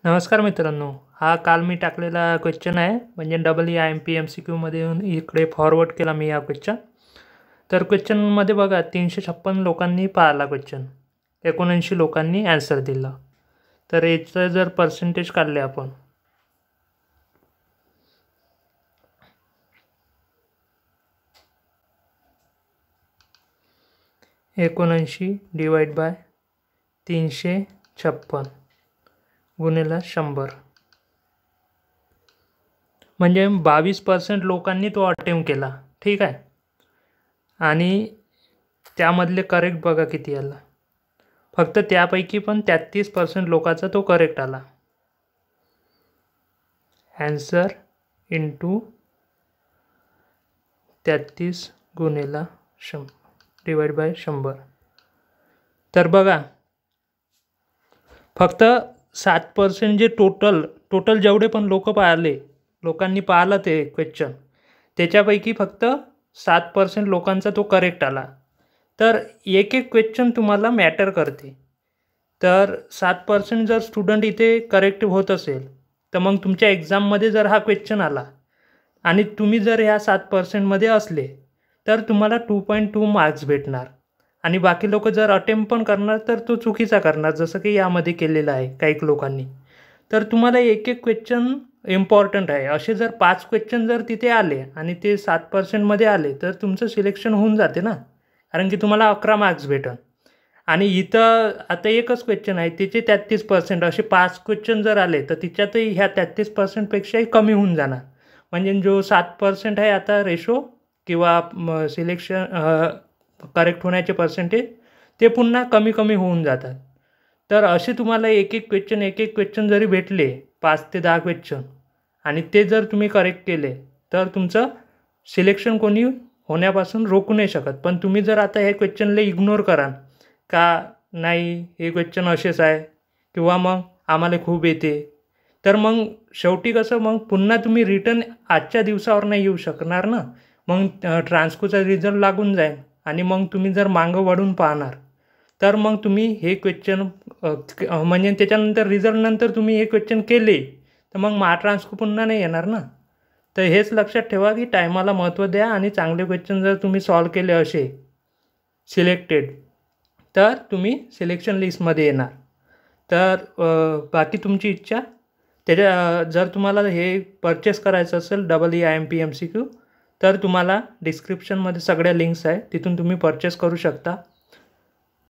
नमस्कार मित्रांनो, हा काल मी टाकलेला क्वेश्चन आहे. म्हणजे EIMP-MCQमध्ये इकडे फॉरवर्ड केला मी हा क्वेश्चन. तर क्वेश्चनमध्ये बघा 356 लोकांनी पाहिला क्वेश्चन, 79 लोकांनी ॲन्सर दिला. तर याचं जर पर्सेंटेज काढले आपण, (79 / 356 गुणिले 100) म्हणजे 22% लोकांनी तो अटेम्प्ट केला. ठीक आहे. आणि त्यामधले करेक्ट बघा किती आला. फक्त त्यापैकी पण 33% लोकांचा तो करेक्ट आला. ॲन्सर इंटू 33 गुणिले 100 डिवाइड बाय 100. तर बघा, फक्त 7% जे टोटल जेवढे पण लोकांनी पाहिलं ते क्वेश्चन, त्याच्यापैकी फक्त 7% लोकांचा तो करेक्ट आला. तर एक क्वेश्चन तुम्हाला मॅटर करते. तर 7% जर स्टुडंट इथे करेक्ट होत असेल, तर मग तुमच्या एक्झाममध्ये जर हा क्वेश्चन आला आणि तुम्ही जर ह्या 7%मध्ये असले, तर तुम्हाला 2.2 मार्क्स भेटणार. आणि बाकी लोक जर अटेम्प्ट पण करणार तर तो चुकीचा करणार, जसं की यामध्ये केलेलं आहे काही लोकांनी. तर तुम्हाला एक क्वेश्चन इम्पॉर्टंट आहे. असे जर 5 क्वेश्चन जर तिथे आले आणि ते 7%मध्ये आले, तर तुमचं सिलेक्शन होऊन जाते ना, कारण की तुम्हाला 11 मार्क्स भेटन. आणि इथं आता एकच क्वेश्चन आहे, त्याचे 33%. असे 5 क्वेश्चन जर आले, तर तिच्यातही ह्या 33%पेक्षाही कमी होऊन जाणार. म्हणजे जो 7% आहे आता रेशो किंवा सिलेक्शन करेक्ट होण्याचे पर्सेंटेज, ते पुन्हा कमी होऊन जातात. तर असे तुम्हाला एक क्वेश्चन जरी भेटले, 5 ते 10 क्वेश्चन, आणि ते जर तुम्ही करेक्ट केले, तर तुमचं सिलेक्शन कोणी होण्यापासून रोखू नाही शकत. पण तुम्ही जर आता हे क्वेश्चनला इग्नोर कराल का, नाही हे क्वेश्चन असेच आहे किंवा मग आम्हाला खूप येते, तर मग शेवटी कसं, मग पुन्हा तुम्ही रिटर्न आजच्या दिवसावर नाही येऊ शकणार ना. मग ट्रान्सकोचा रिझल्ट लागून जाईल आणि मग तुम्ही जर मागं वळून पाहणार, तर मग तुम्ही हे क्वेश्चन म्हणजे त्याच्यानंतर रिझल्टनंतर तुम्ही हे क्वेश्चन केले, तर मग महाट्रान्सको पुन्हा नाही येणार ना. तर हेच लक्षात ठेवा की टायमाला महत्त्व द्या आणि चांगले क्वेश्चन जर तुम्ही सॉल्व केले असे सिलेक्टेड, तर तुम्ही सिलेक्शन लिस्टमध्ये येणार. तर बाकी तुमची इच्छा. जर तुम्हाला हे परचेस करायचं असेल EIMP-MCQ, तर तुम्हाला डिस्क्रिप्शनमध्ये सगळ्या लिंक्स आहे, तिथून तुम्ही परचेस करू शकता.